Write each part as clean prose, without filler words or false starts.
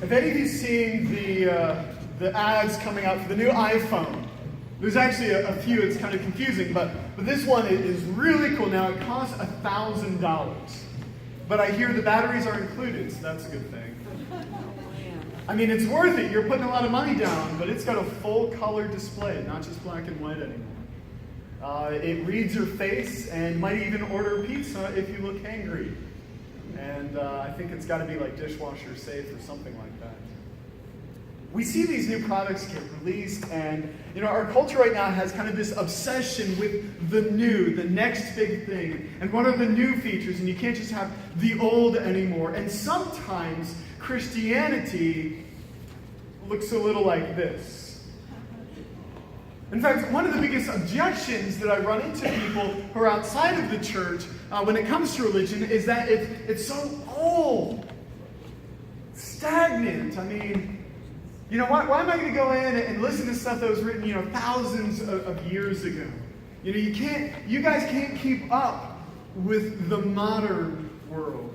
Have any of you seen the ads coming out for the new iPhone? There's actually a few. It's kind of confusing, but this one is really cool. Now it costs $1,000, but I hear the batteries are included, so that's a good thing. I mean, it's worth it. You're putting a lot of money down, but it's got a full color display, not just black and white anymore. It reads your face and might even order pizza if you look hangry. And I think it's got to be like dishwasher safe or something like that. We see these new products get released, and our culture right now has kind of this obsession with the new, the next big thing, and what are the new features, and you can't just have the old anymore. And sometimes Christianity looks a little like this. In fact, one of the biggest objections that I run into people who are outside of the church when it comes to religion is that it's so old, stagnant. I mean, why am I going to go in and listen to stuff that was written, thousands of years ago? You guys can't keep up with the modern world.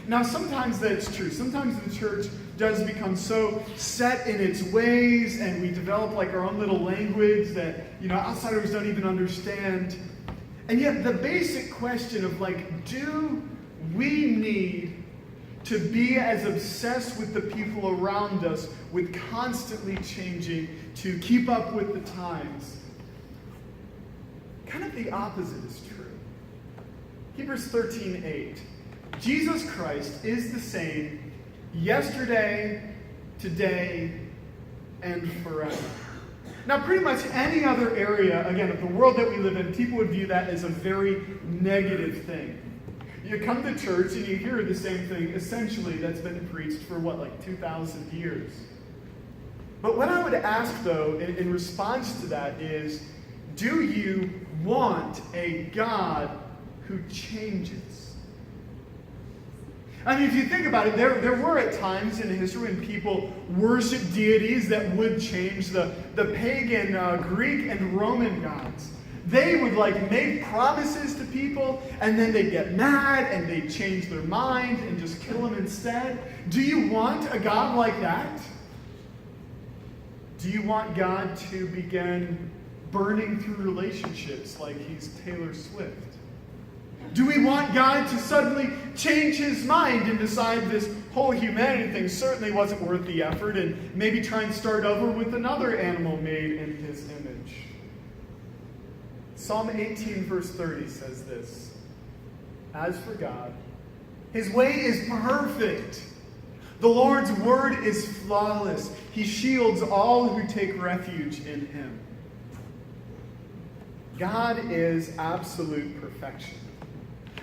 Now, sometimes that's true. Sometimes the church does become so set in its ways, and we develop like our own little language that, outsiders don't even understand. And yet the basic question of do we need to be as obsessed with the people around us, with constantly changing, to keep up with the times? Kind of the opposite is true. Hebrews 13:8. Jesus Christ is the same yesterday, today, and forever. Now, pretty much any other area, again, of the world that we live in, people would view that as a very negative thing. You come to church and you hear the same thing, essentially, that's been preached for 2,000 years. But what I would ask, though, in response to that is, do you want a God who changes? I mean, if you think about it, there were at times in history when people worshiped deities that would change. The pagan Greek and Roman gods, they would make promises to people, and then they'd get mad and they'd change their mind and just kill them instead. Do you want a God like that? Do you want God to begin burning through relationships like he's Taylor Swift? Do we want God to suddenly change his mind and decide this whole humanity thing certainly wasn't worth the effort, and maybe try and start over with another animal made in his image? Psalm 18 verse 30 says this: "As for God, his way is perfect. The Lord's word is flawless. He shields all who take refuge in him." God is absolute perfection,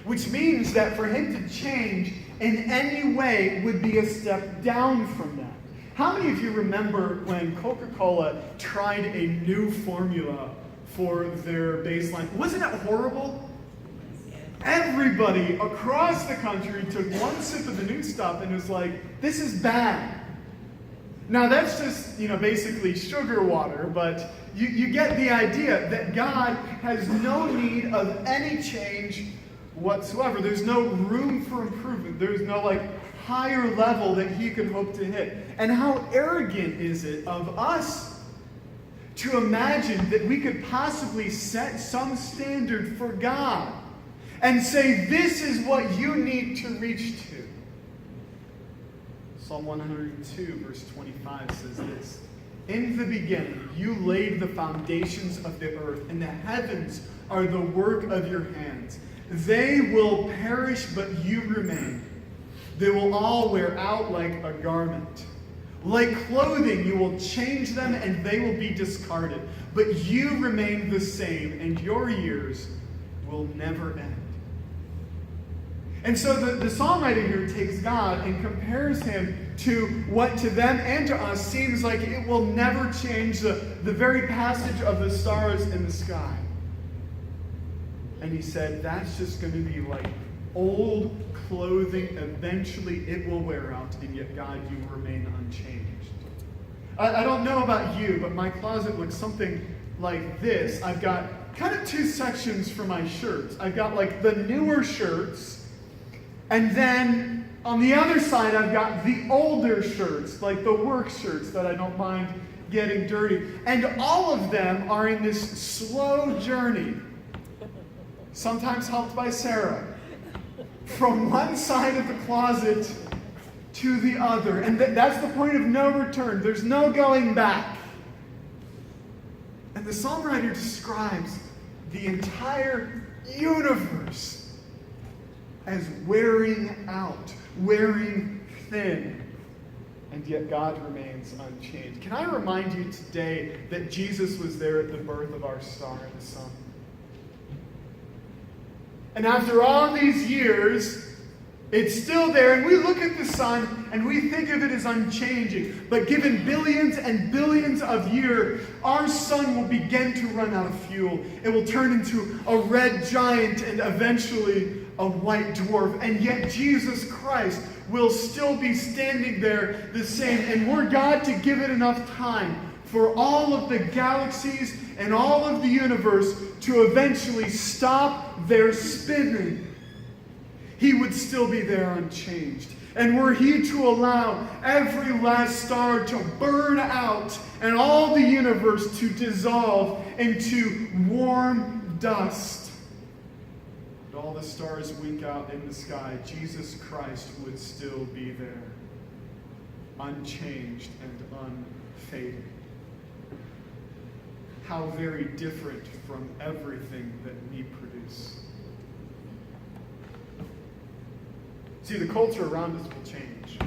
which means that for him to change in any way would be a step down from that. How many of you remember when Coca-Cola tried a new formula for their baseline? Wasn't it horrible? Everybody across the country took one sip of the new stuff and was like, this is bad. Now that's just, basically sugar water, but you get the idea that God has no need of any change whatsoever. There's no room for improvement. There's no higher level that he could hope to hit. And how arrogant is it of us to imagine that we could possibly set some standard for God and say, this is what you need to reach to. Psalm 102 verse 25 says this: "In the beginning you laid the foundations of the earth, and the heavens are the work of your hands. They will perish, but you remain. They will all wear out like a garment. Like clothing, you will change them, and they will be discarded. But you remain the same, and your years will never end." And so the songwriter here takes God and compares him to what to them and to us seems like it will never change, the very passage of the stars in the sky. And he said, that's just going to be like old clothing. Eventually it will wear out, and yet God, you will remain unchanged. I don't know about you, but my closet looks something like this. I've got kind of two sections for my shirts. I've got the newer shirts, and then On the other side, I've got the older shirts, like the work shirts that I don't mind getting dirty. And all of them are in this slow journey, sometimes helped by Sarah, from one side of the closet to the other. And that's the point of no return. There's no going back. And the songwriter describes the entire universe as wearing out, wearing thin. And yet God remains unchanged. Can I remind you today that Jesus was there at the birth of our star in the sun? And after all these years, it's still there, and we look at the sun and we think of it as unchanging. But given billions and billions of years, our sun will begin to run out of fuel. It will turn into a red giant and eventually a white dwarf. And yet Jesus Christ will still be standing there the same. And were God to give it enough time for all of the galaxies and all of the universe to eventually stop their spinning, He would still be there unchanged. And were He to allow every last star to burn out and all the universe to dissolve into warm dust, and all the stars wink out in the sky, Jesus Christ would still be there, unchanged and unfading. How very different from everything that we produce. See, the culture around us will change.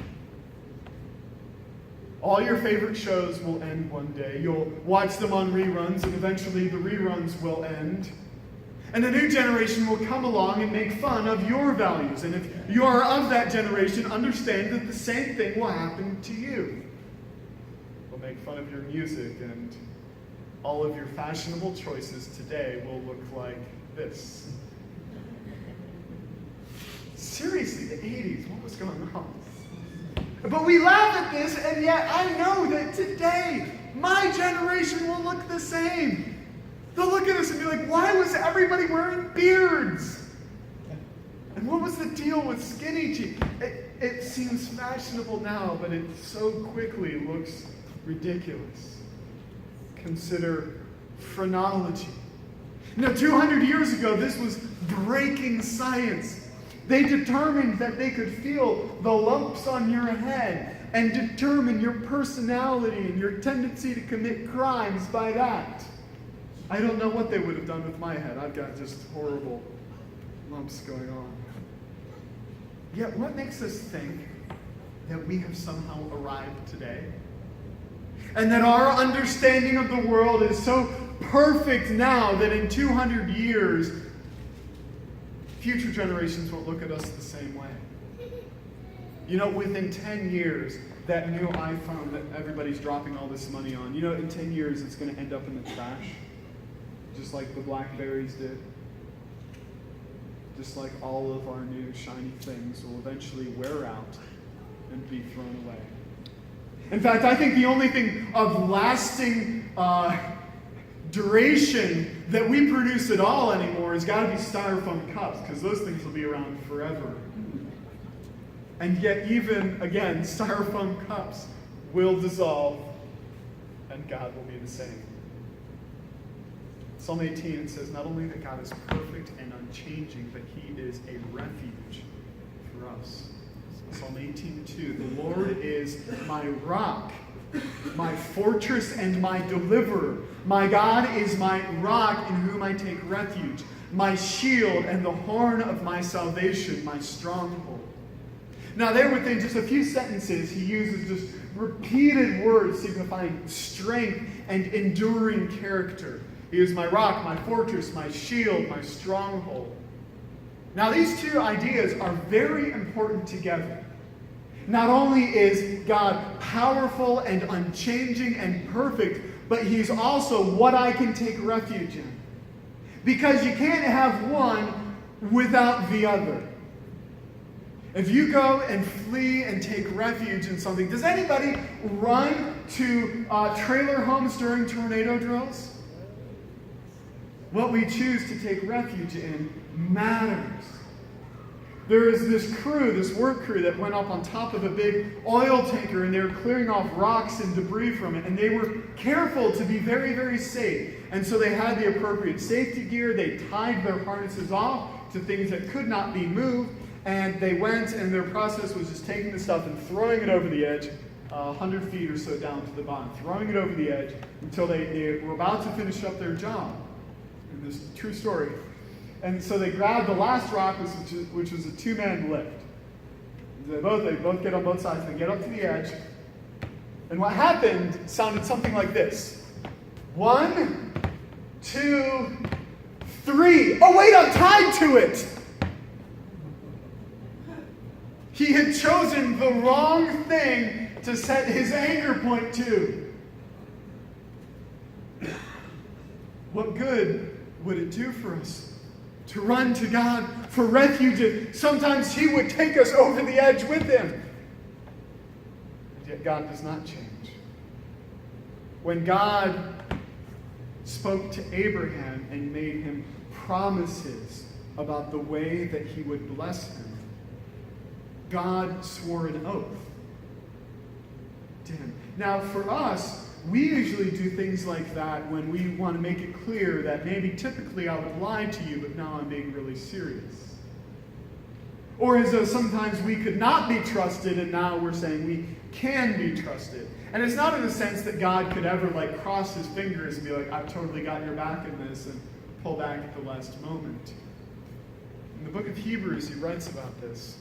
All your favorite shows will end one day. You'll watch them on reruns, and eventually the reruns will end. And a new generation will come along and make fun of your values. And if you are of that generation, understand that the same thing will happen to you. They'll make fun of your music, and all of your fashionable choices today will look like this. Seriously, the 80s, what was going on? But we laugh at this, and yet I know that today, my generation will look the same. They'll look at us and be like, why was everybody wearing beards? And what was the deal with skinny jeans? It seems fashionable now, but it so quickly looks ridiculous. Consider phrenology. 200 years ago, this was breaking science. They determined that they could feel the lumps on your head and determine your personality and your tendency to commit crimes by that. I don't know what they would have done with my head. I've got just horrible lumps going on. Yet what makes us think that we have somehow arrived today? And that our understanding of the world is so perfect now that in 200 years, future generations won't look at us the same way. Within 10 years, that new iPhone that everybody's dropping all this money on, in 10 years it's going to end up in the trash. Just like the Blackberries did. Just like all of our new shiny things will eventually wear out and be thrown away. In fact, I think the only thing of lasting duration that we produce at all anymore has got to be styrofoam cups, because those things will be around forever. And yet, even, again, styrofoam cups will dissolve, and God will be the same. Psalm 18, it says, not only that God is perfect and unchanging, but He is a refuge for us. Psalm 18:2, the Lord is my rock, my fortress and my deliverer. My God is my rock in whom I take refuge, my shield and the horn of my salvation, my stronghold. Now there within just a few sentences, he uses just repeated words signifying strength and enduring character. He is my rock, my fortress, my shield, my stronghold. Now these two ideas are very important together. Not only is God powerful and unchanging and perfect, but He's also what I can take refuge in. Because you can't have one without the other. If you go and flee and take refuge in something, does anybody run to trailer homes during tornado drills? What we choose to take refuge in matters. There is this crew, this work crew that went up on top of a big oil tanker, and they were clearing off rocks and debris from it, and they were careful to be very, very safe. And so they had the appropriate safety gear. They tied their harnesses off to things that could not be moved, and they went, and their process was just taking the stuff and throwing it over the edge, 100 feet or so down to the bottom, throwing it over the edge until they were about to finish up their job. And this is a true story. And so they grabbed the last rock, which was a two-man lift. They both get on both sides. They get up to the edge. And what happened sounded something like this. 1, 2, 3. Oh, wait, I'm tied to it. He had chosen the wrong thing to set his anchor point to. What good would it do for us to run to God for refuge? Sometimes He would take us over the edge with Him. And yet God does not change. When God spoke to Abraham and made him promises about the way that He would bless him, God swore an oath to him. Now, for us, we usually do things like that when we want to make it clear that maybe typically I would lie to you, but now I'm being really serious. Or as though sometimes we could not be trusted, and now we're saying we can be trusted. And it's not in the sense that God could ever cross His fingers and be like, I've totally got your back in this, and pull back at the last moment. In the book of Hebrews, he writes about this.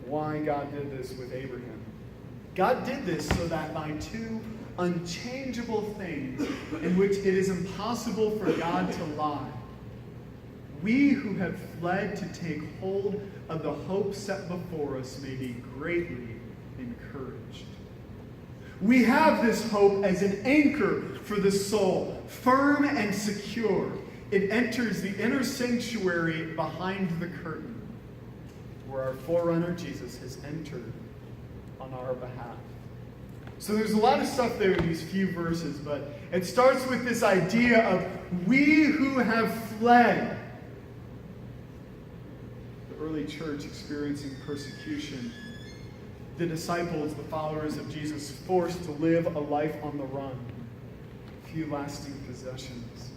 Why God did this with Abraham. God did this so that by two unchangeable things in which it is impossible for God to lie, we who have fled to take hold of the hope set before us may be greatly encouraged. We have this hope as an anchor for the soul, firm and secure. It enters the inner sanctuary behind the curtain, where our forerunner Jesus has entered on our behalf. So there's a lot of stuff there in these few verses, but it starts with this idea of we who have fled. The early church experiencing persecution, the disciples, the followers of Jesus, forced to live a life on the run, few lasting possessions.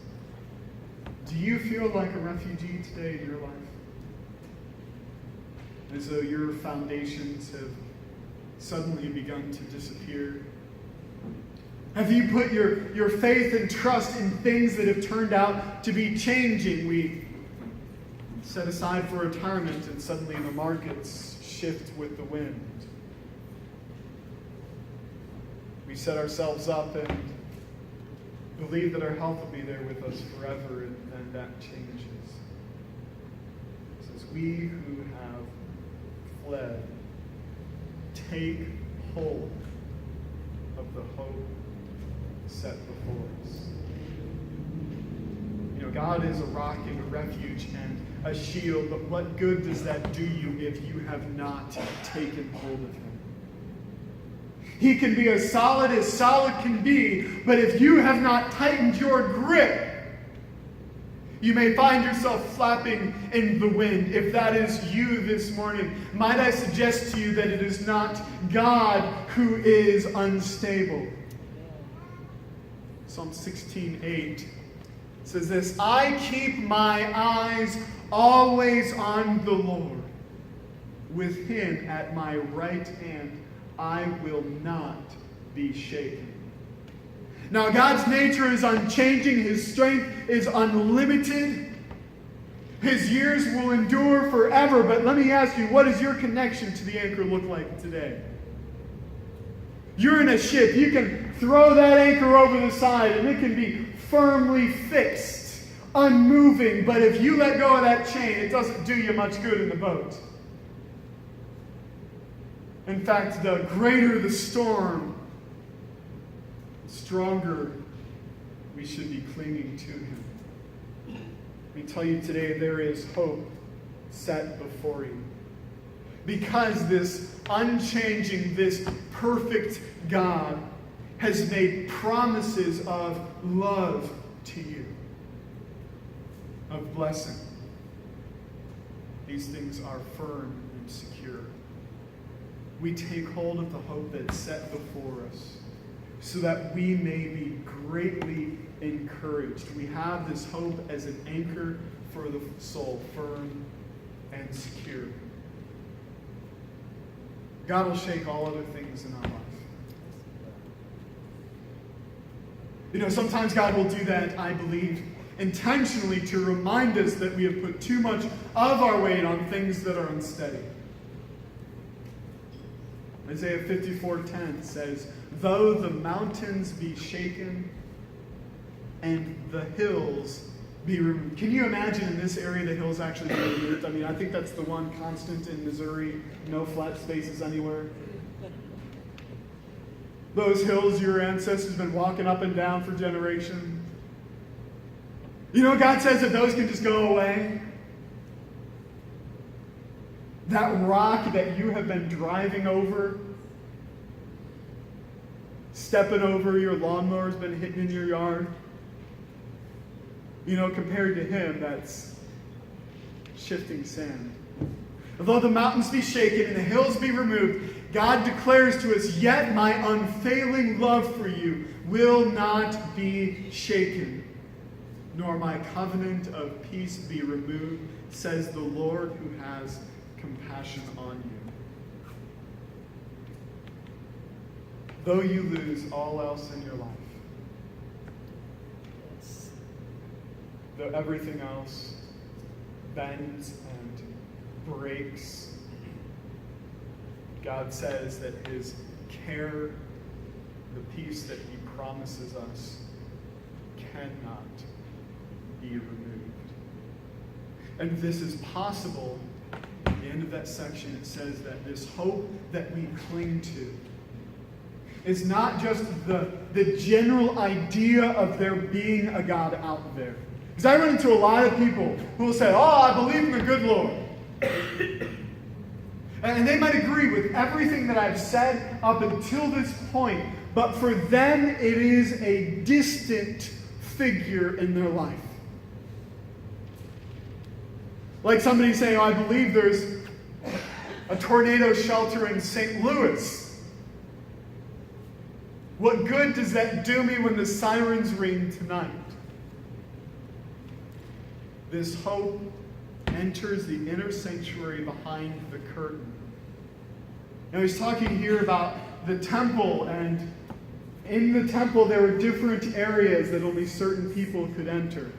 Do you feel like a refugee today in your life? As though your foundations have suddenly begun to disappear? Have you put your faith and trust in things that have turned out to be changing? We set aside for retirement and suddenly the markets shift with the wind. We set ourselves up and believe that our health will be there with us forever, and then that changes. It says, we who have fled, take hold of the hope set before us. You know, God is a rock and a refuge and a shield, but what good does that do you if you have not taken hold of Him? He can be as solid can be, but if you have not tightened your grip, you may find yourself flapping in the wind. If that is you this morning, might I suggest to you that it is not God who is unstable. Psalm 16:8 says this, I keep my eyes always on the Lord. With Him at my right hand, I will not be shaken. Now, God's nature is unchanging. His strength is unlimited. His years will endure forever. But let me ask you, what does your connection to the anchor look like today? You're in a ship. You can throw that anchor over the side and it can be firmly fixed, unmoving. But if you let go of that chain, it doesn't do you much good in the boat. In fact, the greater the storm, the stronger we should be clinging to Him. Let me tell you today, there is hope set before you. Because this unchanging, this perfect God has made promises of love to you, of blessing. these things are firm and secure. We take hold of the hope that's set before us so that we may be greatly encouraged. We have this hope as an anchor for the soul, firm and secure. God will shake all other things in our life. Sometimes God will do that, I believe, intentionally to remind us that we have put too much of our weight on things that are unsteady. Isaiah 54:10 says, "Though the mountains be shaken and the hills be removed." Can you imagine in this area the hills actually be removed? I mean, I think that's the one constant in Missouri, no flat spaces anywhere. Those hills your ancestors have been walking up and down for generations. God says that those can just go away. That rock that you have been driving over, stepping over, your lawnmower's been hitting in your yard. Compared to him, that's shifting sand. Although the mountains be shaken and the hills be removed, God declares to us, "Yet my unfailing love for you will not be shaken, nor my covenant of peace be removed, says the Lord who has compassion on you." Though you lose all else in your life, though everything else bends and breaks, God says that his care, the peace that he promises us, cannot be removed. And this is possible. At the end of that section, it says that this hope that we cling to is not just the general idea of there being a God out there. Because I run into a lot of people who will say, "Oh, I believe in the good Lord." And they might agree with everything that I've said up until this point, but for them it is a distant figure in their life. Like somebody saying, "Oh, I believe there's a tornado shelter in St. Louis. What good does that do me when the sirens ring tonight?" This hope enters the inner sanctuary behind the curtain. Now he's talking here about the temple, and in the temple there were different areas that only certain people could enter.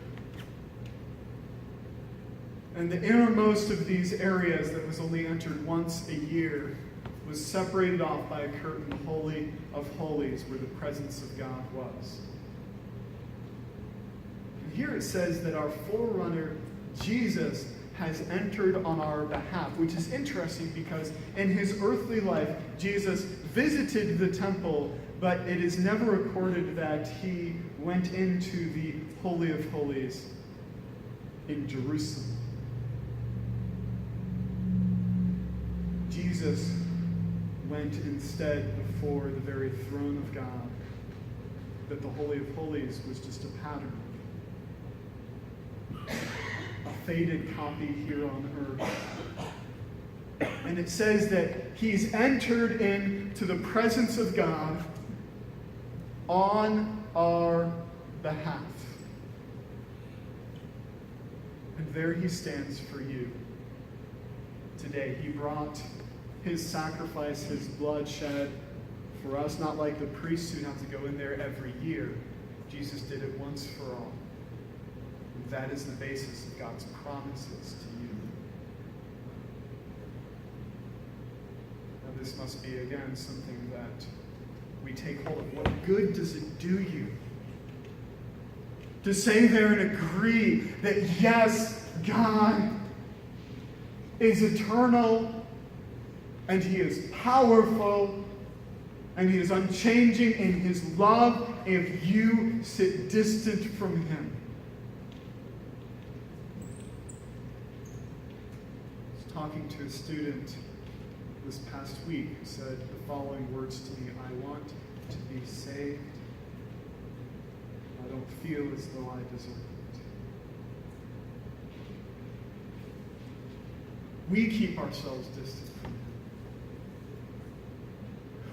And the innermost of these areas that was only entered once a year was separated off by a curtain, the Holy of Holies, where the presence of God was. And here it says that our forerunner, Jesus, has entered on our behalf, which is interesting because in his earthly life, Jesus visited the temple, but it is never recorded that he went into the Holy of Holies in Jerusalem. Jesus went instead before the very throne of God, that the Holy of Holies was just a pattern, a faded copy here on earth. And it says that he's entered into the presence of God on our behalf. And there he stands for you today. He brought his sacrifice, his blood shed for us, not like the priests who have to go in there every year. Jesus did it once for all. And that is the basis of God's promises to you. Now this must be, again, something that we take hold of. What good does it do you to say there and agree that yes, God is eternal, and he is powerful, and he is unchanging in his love if you sit distant from him? I was talking to a student this past week who said the following words to me: "I want to be saved. I don't feel as though I deserve it." we keep ourselves distant from him.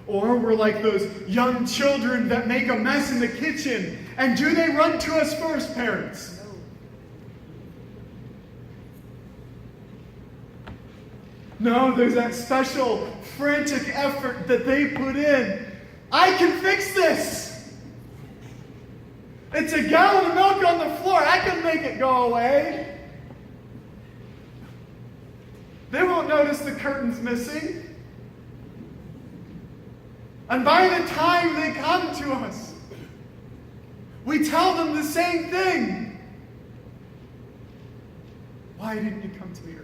Or we're like those young children that make a mess in the kitchen. And do they run to us first, parents? No, there's that special frantic effort that they put in. I can fix this. It's a gallon of milk on the floor. I can make it go away. They won't notice the curtains missing. And by the time they come to us, we tell them the same thing. Why didn't you come to me earlier?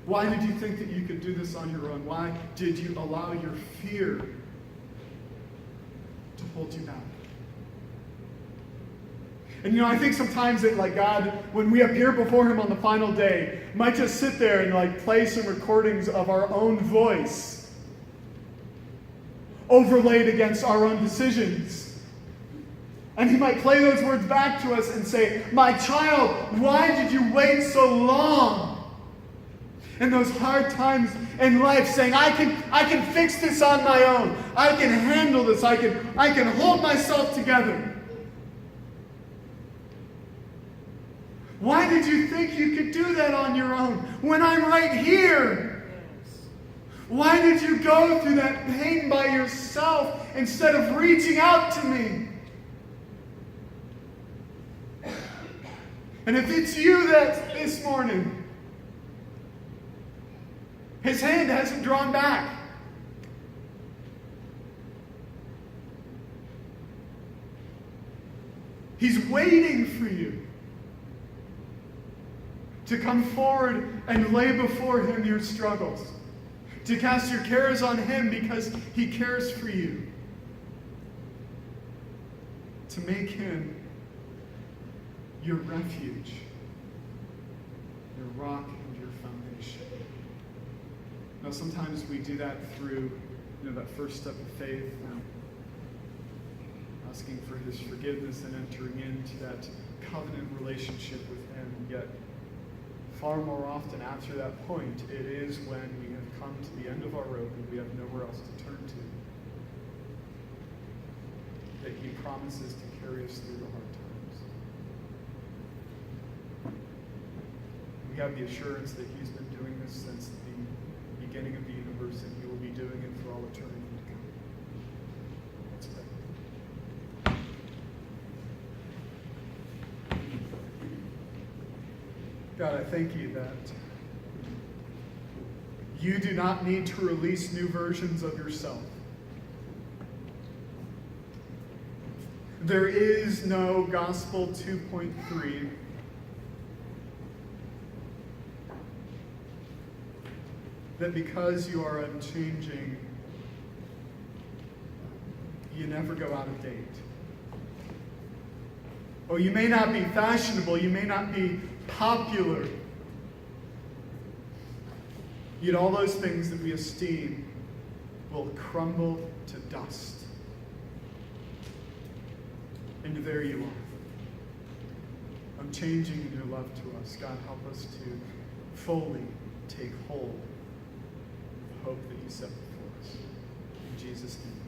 Why did you think that you could do this on your own? Why did you allow your fear to hold you back? And I think sometimes that God, when we appear before him on the final day, might just sit there and play some recordings of our own voice overlaid against our own decisions. And he might play those words back to us and say, my child, why did you wait so long? In those hard times in life, saying, I can fix this on my own. I can handle this. I can hold myself together. Why did you think you could do that on your own when I'm right here? Why did you go through that pain by yourself instead of reaching out to me? And if it's you that this morning, his hand hasn't drawn back. He's waiting for you to come forward and lay before him your struggles, to cast your cares on him because he cares for you, to make him your refuge, your rock and your foundation. Now, sometimes we do that through, that first step of faith, asking for his forgiveness and entering into that covenant relationship with him. Yet, far more often after that point, it is when we have come to the end of our rope and we have nowhere else to turn to, that he promises to carry us through the hard times. We have the assurance that he's been doing this since the beginning of the universe, and he will be doing it for all eternity to come. Let's pray. God, I thank you that you do not need to release new versions of yourself. There is no Gospel 2.3. That because you are unchanging, you never go out of date. Oh, you may not be fashionable, you may not be popular, yet all those things that we esteem will crumble to dust. And there you are, unchanging in your love to us. God, help us to fully take hold of the hope that you set before us. In Jesus' name,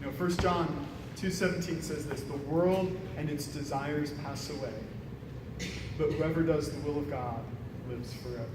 amen. 1 John 2:17 says this: the world and its desires pass away, but whoever does the will of God lives forever.